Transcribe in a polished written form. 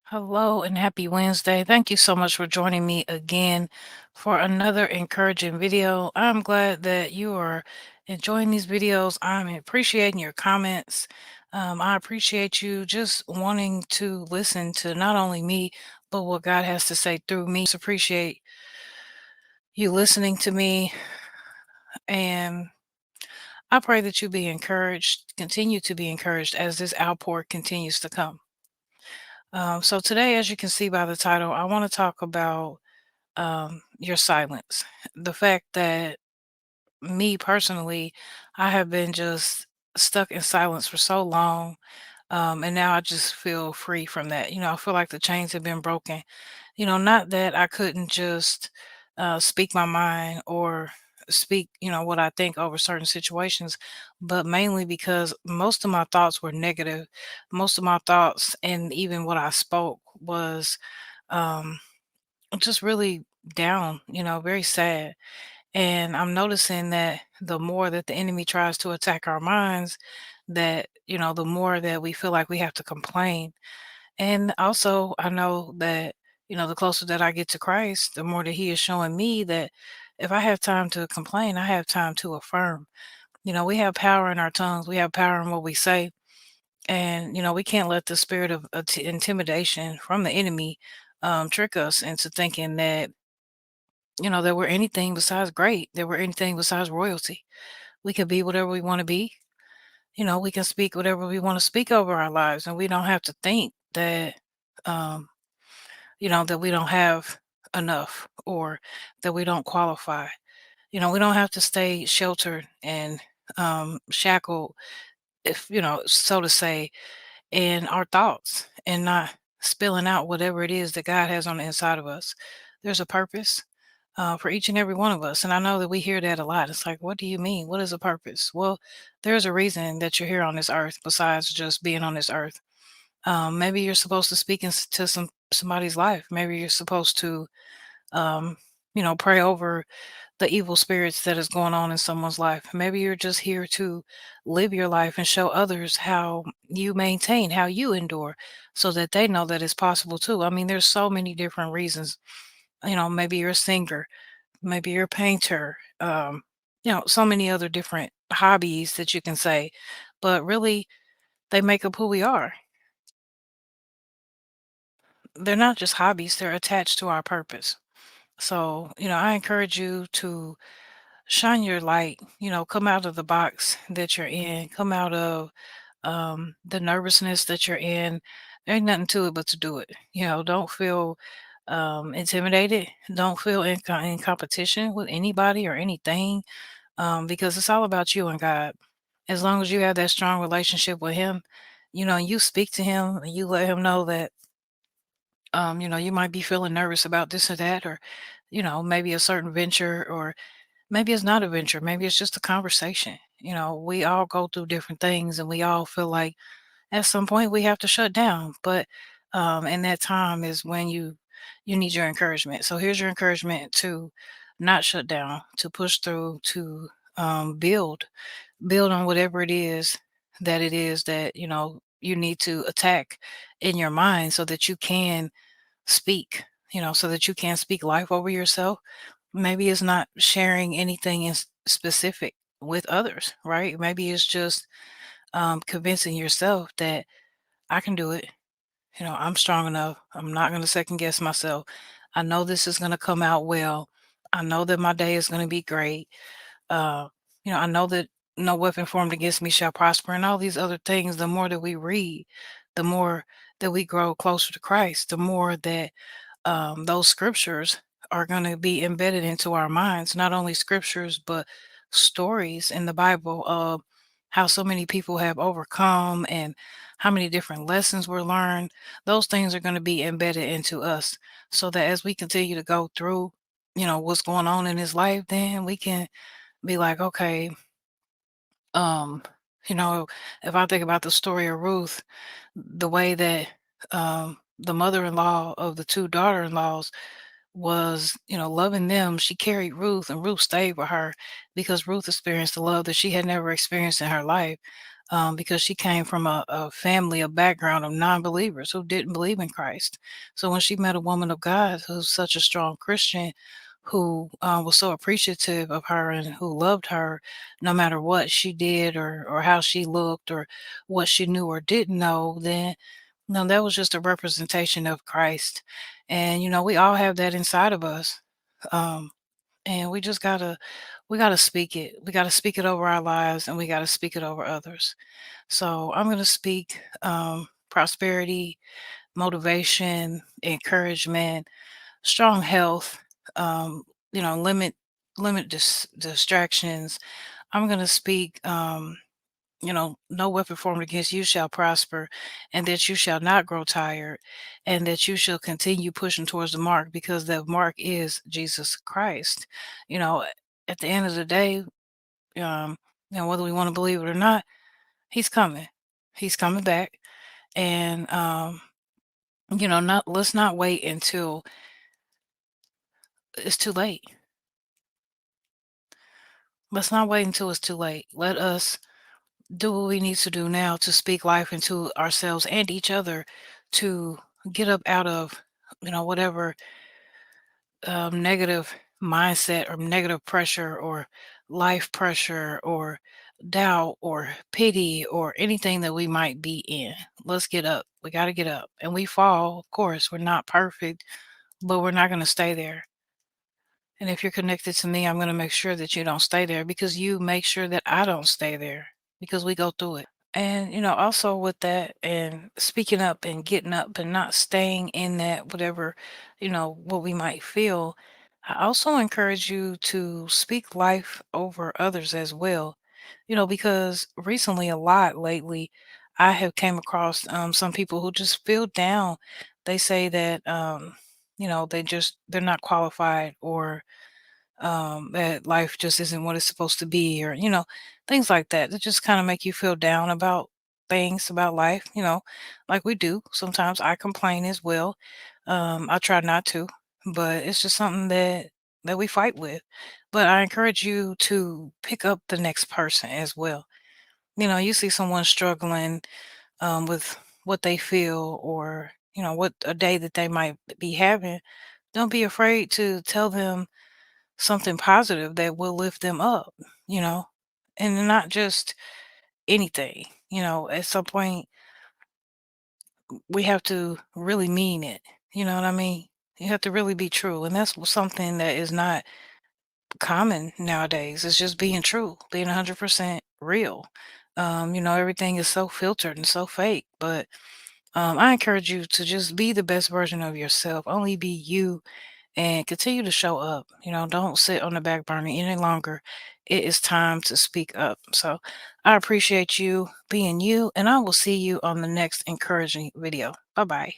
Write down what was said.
Hello and happy Wednesday. Thank you so much for joining me again for another encouraging video. I'm glad that you are enjoying these videos. I'm appreciating your comments. I appreciate you just wanting to listen to not only me, but what God has to say through me. Just appreciate you listening to me. And I pray that you be encouraged, continue to be encouraged as this outpour continues to come. So today, as you can see by the title, I want to talk about your silence. The fact that me personally, I have been just stuck in silence for so long. And now I just feel free from that. I feel like the chains have been broken. Not that I couldn't just speak my mind or speak, what I think over certain situations, but mainly because most of my thoughts were negative. Most of my thoughts and even what I spoke was um, just really down, very sad. And I'm noticing that the more that the enemy tries to attack our minds, that, the more that we feel like we have to complain. And also, I know that, the closer that I get to Christ, the more that He is showing me that if I have time to complain, I have time to affirm. We have power in our tongues, we have power in what we say. And, we can't let the spirit of intimidation from the enemy trick us into thinking that, that we're anything besides great, that we're anything besides royalty. We can be whatever we want to be. We can speak whatever we want to speak over our lives, and we don't have to think that. Um, that we don't have enough or that we don't qualify. We don't have to stay sheltered and shackled, if so to say, in our thoughts and not spilling out whatever it is that God has on the inside of us. There's a purpose for each and every one of us. And I know that we hear that a lot. It's like, what do you mean? What is a purpose? Well, there's a reason that you're here on this earth besides just being on this earth. Maybe you're supposed to speak into somebody's life. Maybe you're supposed to, um, pray over the evil spirits that is going on in someone's life. Maybe you're just here to live your life and show others how you maintain, how you endure, so that they know that it's possible too. I mean, there's so many different reasons. Maybe you're a singer, maybe you're a painter. So many other different hobbies that you can say, but really, they make up who we are. They're not just hobbies, they're attached to our purpose. So, I encourage you to shine your light, come out of the box that you're in, come out of the nervousness that you're in. There ain't nothing to it but to do it. Don't feel intimidated. Don't feel in competition with anybody or anything, because it's all about you and God. As long as you have that strong relationship with Him, and you speak to Him and you let Him know that you might be feeling nervous about this or that, or, maybe a certain venture, or maybe it's not a venture. Maybe it's just a conversation. We all go through different things and we all feel like at some point we have to shut down. But and that time is when you need your encouragement. So here's your encouragement to not shut down, to push through, to build on whatever it is that you need to attack in your mind so that you can speak, so that you can speak life over yourself. Maybe it's not sharing anything in specific with others, right? Maybe it's just convincing yourself that I can do it. I'm strong enough. I'm not going to second guess myself. I know this is going to come out well. I know that my day is going to be great. Uh, I know that no weapon formed against me shall prosper, and all these other things. The more that we read, the more that we grow closer to Christ, the more that those scriptures are going to be embedded into our minds. Not only scriptures, but stories in the Bible of how so many people have overcome and how many different lessons were learned. Those things are going to be embedded into us so that as we continue to go through, what's going on in his life, then we can be like, okay, um, you know, if I think about the story of Ruth, the way that the mother-in-law of the two daughter-in-laws was, loving them, she carried Ruth and Ruth stayed with her because Ruth experienced the love that she had never experienced in her life. because she came from a family, a background of non-believers who didn't believe in Christ. So when she met a woman of God who's such a strong Christian, who was so appreciative of her and who loved her no matter what she did or how she looked or what she knew or didn't know, then no, that was just a representation of Christ. And we all have that inside of us. Um, and we gotta speak it. We gotta speak it over our lives and we gotta speak it over others. So I'm gonna speak prosperity, motivation, encouragement, strong health, um, limit distractions. I'm gonna speak no weapon formed against you shall prosper, and that you shall not grow tired, and that you shall continue pushing towards the mark because the mark is Jesus Christ. You know, at the end of the day, um, whether we want to believe it or not, he's coming. He's coming back. And not let's not wait until it's too late. Let's not wait until it's too late. Let us do what we need to do now to speak life into ourselves and each other to get up out of whatever negative mindset or negative pressure or life pressure or doubt or pity or anything that we might be in. Let's get up. We got to get up. And we fall, of course. We're not perfect, but we're not going to stay there. And if you're connected to me, I'm going to make sure that you don't stay there because you make sure that I don't stay there because we go through it. And, also with that and speaking up and getting up and not staying in that, whatever, what we might feel, I also encourage you to speak life over others as well, because recently, a lot lately, I have came across some people who just feel down. They say that, they're not qualified or that life just isn't what it's supposed to be, or things like that that just kind of make you feel down about things about life, like we do sometimes. I complain as well. I try not to, but it's just something that we fight with. But I encourage you to pick up the next person as well. You see someone struggling with what they feel, or what a day that they might be having. Don't be afraid to tell them something positive that will lift them up, you know, and not just anything. At some point, we have to really mean it. You know what I mean? You have to really be true. And that's something that is not common nowadays. It's just being true, being 100% real. Everything is so filtered and so fake. But I encourage you to just be the best version of yourself. Only be you and continue to show up. Don't sit on the back burner any longer. It is time to speak up. So I appreciate you being you, and I will see you on the next encouraging video. Bye bye.